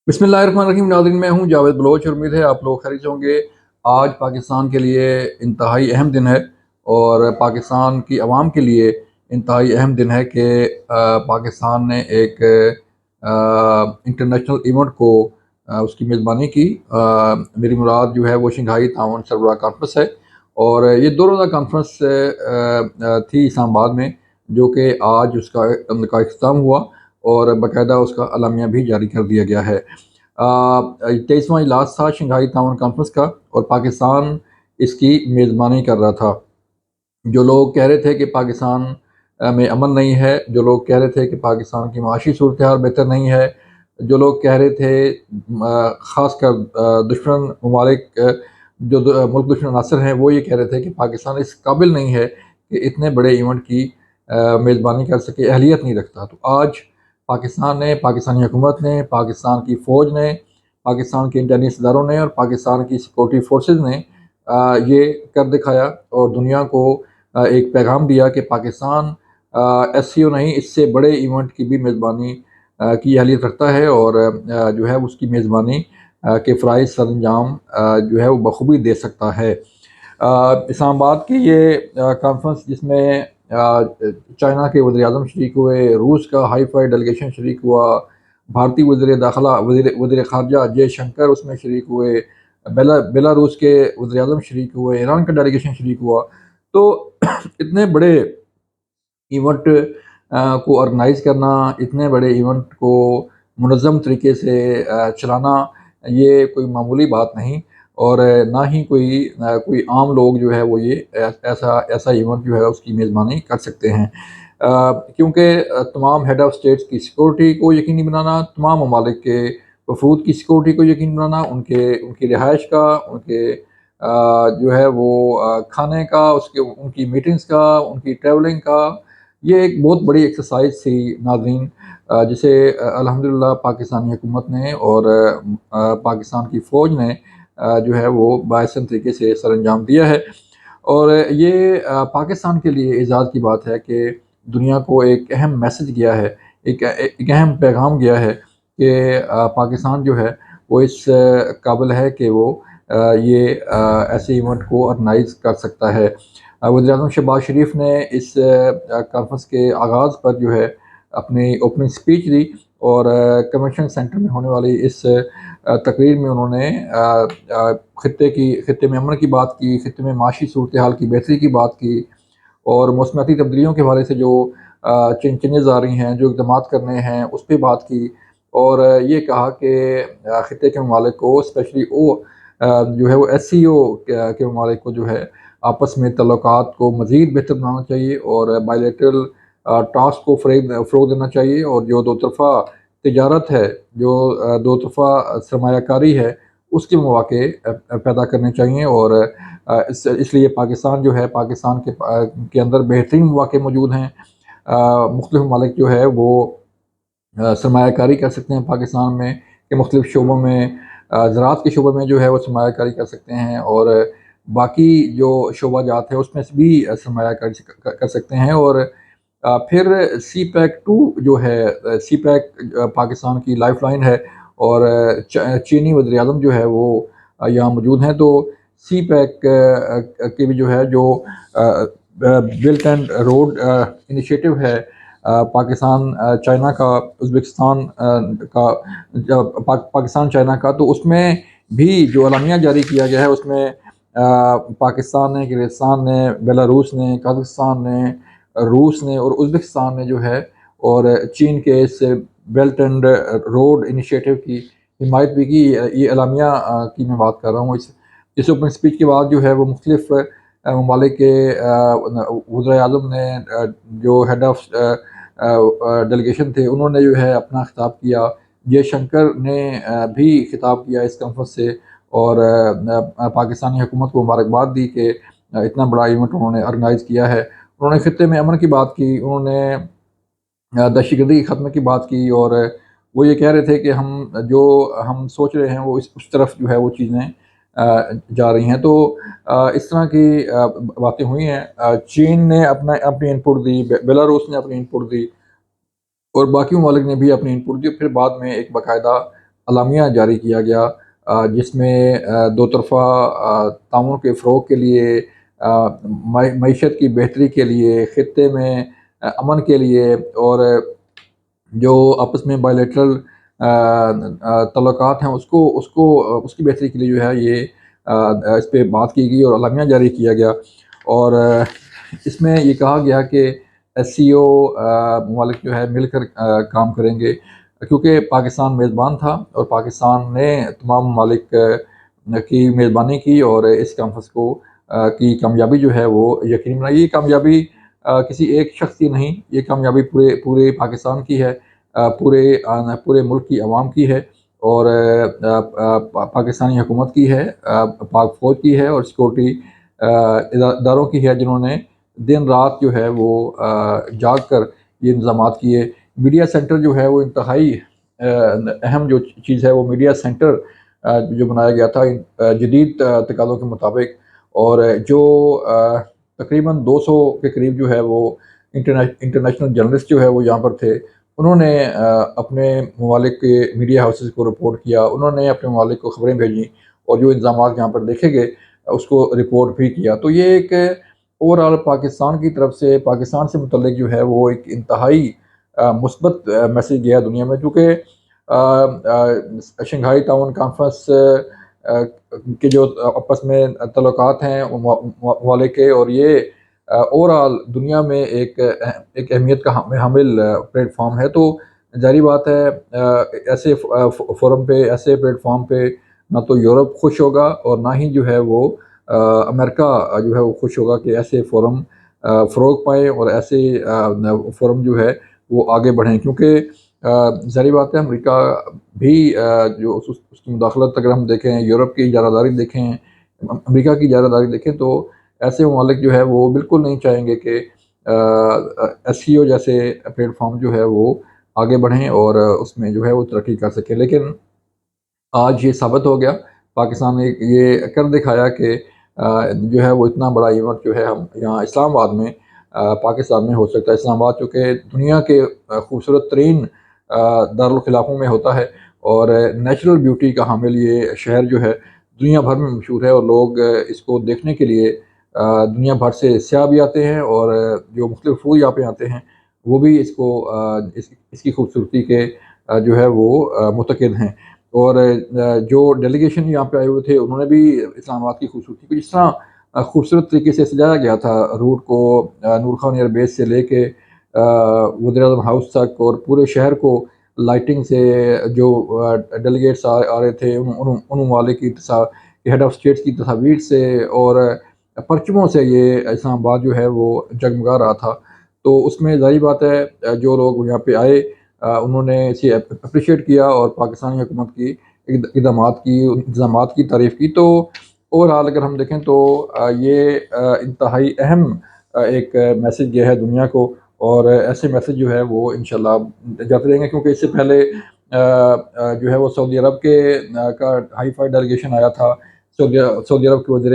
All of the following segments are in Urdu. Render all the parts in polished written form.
بسم اللہ الرحمن الرحیم ناظرین، میں ہوں جاوید بلوچ اور امید ہے آپ لوگ خیریت سے ہوں گے۔ آج پاکستان کے لیے انتہائی اہم دن ہے اور پاکستان کی عوام کے لیے انتہائی اہم دن ہے کہ پاکستان نے ایک انٹرنیشنل ایونٹ کو اس کی میزبانی کی۔ میری مراد جو ہے وہ شنگھائی تعاون سربراہ کانفرنس ہے، اور یہ 2 روزہ کانفرنس تھی اسلام آباد میں، جو کہ آج اس کا اختتام ہوا اور باقاعدہ اس کا اعلامیہ بھی جاری کر دیا گیا ہے۔ 23واں اجلاس تھا شنگھائی تعاون کانفرنس کا، اور پاکستان اس کی میزبانی کر رہا تھا۔ جو لوگ کہہ رہے تھے کہ پاکستان میں امن نہیں ہے، جو لوگ کہہ رہے تھے کہ پاکستان کی معاشی صورتحال بہتر نہیں ہے، جو لوگ کہہ رہے تھے خاص کر دشمن ممالک جو ملک دشمن عناصر ہیں، وہ یہ کہہ رہے تھے کہ پاکستان اس قابل نہیں ہے کہ اتنے بڑے ایونٹ کی میزبانی کر سکے، اہلیت نہیں رکھتا۔ تو آج پاکستان نے، پاکستانی حکومت نے، پاکستان کی فوج نے، پاکستان کے انٹیلیجنس اداروں نے اور پاکستان کی سیکورٹی فورسز نے یہ کر دکھایا اور دنیا کو ایک پیغام دیا کہ پاکستان ایس سی او نہیں، اس سے بڑے ایونٹ کی بھی میزبانی کی اہلیت رکھتا ہے، اور جو ہے اس کی میزبانی کے فرائض سر انجام جو ہے وہ بخوبی دے سکتا ہے۔ اسلام آباد کی یہ کانفرنس، جس میں چائنا کے وزیر اعظم شریک ہوئے، روس کا ہائی فائی ڈیلیگیشن شریک ہوا، بھارتی وزیر داخلہ وزیر خارجہ جے شنکر اس میں شریک ہوئے، بیلاروس کے وزیر اعظم شریک ہوئے، ایران کا ڈیلیگیشن شریک ہوا، تو اتنے بڑے ایونٹ کو آرگنائز کرنا، اتنے بڑے ایونٹ کو منظم طریقے سے چلانا، یہ کوئی معمولی بات نہیں، اور نہ ہی کوئی عام لوگ جو ہے وہ یہ ایسا ایونٹ جو ہے اس کی میزبانی کر سکتے ہیں، کیونکہ تمام ہیڈ آف اسٹیٹس کی سیکورٹی کو یقینی بنانا، تمام ممالک کے وفود کی سیکورٹی کو یقینی بنانا، ان کی رہائش کا، ان کے جو ہے وہ کھانے کا، ان کی میٹنگز کا، ان کی ٹریولنگ کا، یہ ایک بہت بڑی ایکسرسائز تھی ناظرین، جسے الحمدللہ پاکستانی حکومت نے اور پاکستان کی فوج نے جو ہے وہ بااحسن طریقے سے سر انجام دیا ہے۔ اور یہ پاکستان کے لیے اعزاز کی بات ہے کہ دنیا کو ایک اہم میسج گیا ہے، ایک اہم پیغام گیا ہے کہ پاکستان جو ہے وہ اس قابل ہے کہ وہ یہ ایسے ایونٹ کو آرگنائز کر سکتا ہے۔ وزیر اعظم شہباز شریف نے اس کانفرنس کے آغاز پر جو ہے اپنی اوپننگ سپیچ دی، اور کنونشن سینٹر میں ہونے والی اس تقریر میں انہوں نے خطے میں امن کی بات کی، خطے میں معاشی صورتحال کی بہتری کی بات کی، اور موسمیاتی تبدیلیوں کے حوالے سے جو چینجز آ رہی ہیں، جو اقدامات کرنے ہیں، اس پہ بات کی، اور یہ کہا کہ خطے کے ممالک کو، اسپیشلی جو ہے وہ ایس سی او کے ممالک کو جو ہے آپس میں تعلقات کو مزید بہتر بنانا چاہیے، اور بائیلیٹرل ٹاسک کو فروغ دینا چاہیے، اور جو دو طرفہ تجارت ہے، جو دو طرفہ سرمایہ کاری ہے، اس کے مواقع پیدا کرنے چاہیے، اور اس لیے پاکستان جو ہے، پاکستان کے اندر بہترین مواقع موجود ہیں۔ مختلف ممالک جو ہے وہ سرمایہ کاری کر سکتے ہیں پاکستان میں کہ مختلف شعبوں میں، زراعت کے شعبے میں جو ہے وہ سرمایہ کاری کر سکتے ہیں، اور باقی جو شعبہ جات ہے اس میں سے بھی سرمایہ کاری کر سکتے ہیں، اور پھر سی پیک 2 جو ہے، سی پیک پاکستان کی لائف لائن ہے، اور چینی وزیر اعظم جو ہے وہ یہاں موجود ہیں، تو سی پیک کے بھی جو ہے، جو بلٹ اینڈ روڈ انیشیٹو ہے پاکستان چائنا کا، ازبکستان کا، پاکستان چائنا کا، تو اس میں بھی جو اعلامیہ جاری کیا گیا ہے، اس میں پاکستان نے، کرغزستان نے، بیلاروس نے، قازقستان نے، روس نے اور ازبکستان نے جو ہے، اور چین کے اس بیلٹ اینڈ روڈ انیشیٹو کی حمایت بھی کی۔ یہ اعلامیہ کی میں بات کر رہا ہوں۔ اس اوپن اسپیچ کے بعد جو ہے وہ مختلف ممالک کے وزراء اعظم نے، جو ہیڈ آف ڈیلیگیشن تھے، انہوں نے جو ہے اپنا خطاب کیا۔ جے شنکر نے بھی خطاب کیا اس کانفرنس سے، اور پاکستانی حکومت کو مبارکباد دی کہ اتنا بڑا ایونٹ انہوں نے آرگنائز کیا ہے۔ انہوں نے خطے میں امن کی بات کی، انہوں نے دہشت گردی کے خاتمے کی بات کی، اور وہ یہ کہہ رہے تھے کہ ہم سوچ رہے ہیں وہ اس طرف جو ہے وہ چیزیں جا رہی ہیں۔ تو اس طرح کی باتیں ہوئی ہیں۔ چین نے اپنی انپٹ دی، بیلاروس نے اپنی انپٹ دی، اور باقی ممالک نے بھی اپنی انپٹ دی، پھر بعد میں ایک باقاعدہ اعلامیہ جاری کیا گیا، جس میں دو طرفہ تعاون کے فروغ کے لیے، معیشت کی بہتری کے لیے، خطے میں امن کے لیے، اور جو آپس میں بائیلیٹرل تعلقات ہیں اس کی بہتری کے لیے جو ہے یہ اس پہ بات کی گئی اور اعلامیہ جاری کیا گیا۔ اور اس میں یہ کہا گیا کہ ایس سی او ممالک جو ہے مل کر کام کریں گے، کیونکہ پاکستان میزبان تھا اور پاکستان نے تمام ممالک کی میزبانی کی، اور اس کانفرنس کی کامیابی جو ہے وہ یقینی بنائی۔ یہ کامیابی کسی ایک شخص کی نہیں، یہ کامیابی پورے پاکستان کی ہے، پورے ملک کی عوام کی ہے، اور پاکستانی حکومت کی ہے، پاک فوج کی ہے، اور سیکورٹی اداروں کی ہے، جنہوں نے دن رات جو ہے وہ جاگ کر یہ انتظامات کیے۔ میڈیا سینٹر جو ہے وہ انتہائی اہم جو چیز ہے، وہ میڈیا سینٹر جو بنایا گیا تھا جدید تقاضوں کے مطابق، اور جو تقریباً 200 کے قریب جو ہے وہ انٹرنیشنل جرنلسٹ جو ہے وہ یہاں پر تھے۔ انہوں نے اپنے ممالک کے میڈیا ہاؤسز کو رپورٹ کیا، انہوں نے اپنے ممالک کو خبریں بھیجیں، اور جو انتظامات یہاں پر دیکھے گئے اس کو رپورٹ بھی کیا۔ تو یہ ایک اوورآل پاکستان کی طرف سے، پاکستان سے متعلق جو ہے وہ ایک انتہائی مثبت میسیج گیا دنیا میں، کیونکہ شنگھائی تعاون کانفرنس کے جو آپس میں تعلقات ہیں ممالک کے، اور یہ اوورآل دنیا میں ایک اہمیت کا حامل پلیٹ فارم ہے۔ تو ظاہری بات ہے ایسے فورم پہ، ایسے پلیٹ فارم پہ نہ تو یورپ خوش ہوگا، اور نہ ہی جو ہے وہ امریکہ جو ہے وہ خوش ہوگا کہ ایسے فورم فروغ پائیں اور ایسے فورم جو ہے وہ آگے بڑھیں، کیونکہ ظاہری بات ہے امریکہ بھی جو اس کی مداخلت اگر ہم دیکھیں، یورپ کی اجارہ داری دیکھیں، امریکہ کی اجارہ داری دیکھیں، تو ایسے ممالک جو ہے وہ بالکل نہیں چاہیں گے کہ ایس سی او جیسے پلیٹ فارم جو ہے وہ آگے بڑھیں اور اس میں جو ہے وہ ترقی کر سکے۔ لیکن آج یہ ثابت ہو گیا، پاکستان نے یہ کر دکھایا کہ جو ہے وہ اتنا بڑا ایونٹ جو ہے ہم یہاں اسلام آباد میں پاکستان میں ہو سکتا ہے۔ اسلام آباد چونکہ دنیا کے خوبصورت ترین دارالخلافوں میں ہوتا ہے، اور نیچرل بیوٹی کا حامل یہ شہر جو ہے دنیا بھر میں مشہور ہے، اور لوگ اس کو دیکھنے کے لیے دنیا بھر سے سیاح بھی آتے ہیں، اور جو مختلف پھول یہاں پہ آتے ہیں وہ بھی اس کی خوبصورتی کے جو ہے وہ متقد ہیں۔ اور جو ڈیلیگیشن یہاں پہ آئے ہوئے تھے انہوں نے بھی اسلام آباد کی خوبصورتی کو جس طرح خوبصورت طریقے سے سجایا گیا تھا، روٹ کو نور خان ایئر بیس سے لے کے وزیر اعظم ہاؤس تک، اور پورے شہر کو لائٹنگ سے جو ڈیلیگیٹس آ رہے تھے ان ممالک کی ہیڈ آف اسٹیٹس کی تصاویر سے اور پرچموں سے یہ اسلام آباد جو ہے وہ جگمگا رہا تھا۔ تو اس میں ظاہری بات ہے جو لوگ یہاں پہ آئے انہوں نے اسے اپریشیٹ کیا، اور پاکستانی حکومت کی انتظامات کی تعریف کی۔ تو اوورآل اگر ہم دیکھیں تو یہ انتہائی اہم ایک میسیج گیا ہے دنیا کو، اور ایسے میسیج جو ہے وہ انشاءاللہ جاتے رہیں گے، کیونکہ اس سے پہلے جو ہے وہ سعودی عرب کا ہائی فائی ڈیلیگیشن آیا تھا۔ سعودی عرب کے وزیر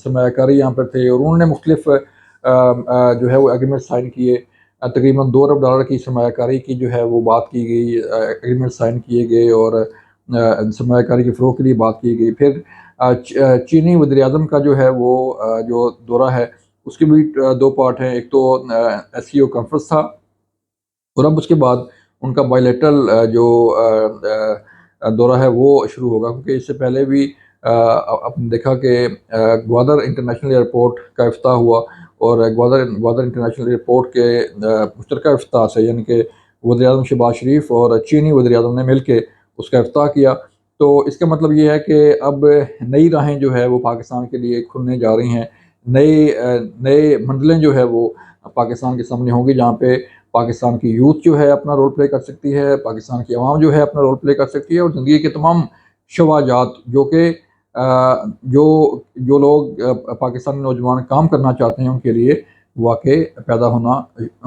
سرمایہ کاری یہاں پر تھے، اور انہوں نے مختلف جو ہے وہ ایگریمنٹ سائن کیے، تقریباً $2 ارب کی سرمایہ کاری کی جو ہے وہ بات کی گئی، ایگریمنٹ سائن کیے گئے، اور سرمایہ کاری کے فروغ کے لیے بات کی گئی۔ پھر چینی وزیر اعظم کا جو ہے وہ جو دورہ ہے اس کے بھی 2 پارٹ ہیں، ایک تو ایس سی او کانفرنس تھا، اور اب اس کے بعد ان کا بائیلیٹرل جو دورہ ہے وہ شروع ہوگا، کیونکہ اس سے پہلے بھی آپ نے دیکھا کہ گوادر انٹرنیشنل ایئرپورٹ کا افتتاح ہوا، اور گوادر انٹرنیشنل ایئرپورٹ کے مشترکہ افتتاح سے، یعنی کہ وزیر اعظم شہباز شریف اور چینی وزیر اعظم نے مل کے اس کا افتتاح کیا۔ تو اس کا مطلب یہ ہے کہ اب نئی راہیں جو ہے وہ پاکستان کے لیے کھلنے جا رہی ہیں، نئے منزلیں جو ہے وہ پاکستان کے سامنے ہوں گی، جہاں پہ پاکستان کی یوتھ جو ہے اپنا رول پلے کر سکتی ہے، پاکستان کی عوام جو ہے اپنا رول پلے کر سکتی ہے، اور زندگی کے تمام شعبات جو کہ جو لوگ پاکستانی نوجوان کام کرنا چاہتے ہیں ان کے لیے واقع پیدا ہونا،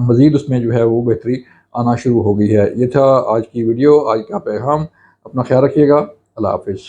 مزید اس میں جو ہے وہ بہتری آنا شروع ہو گئی ہے۔ یہ تھا آج کی ویڈیو، آج کا پیغام۔ اپنا خیال رکھیے گا، اللہ حافظ۔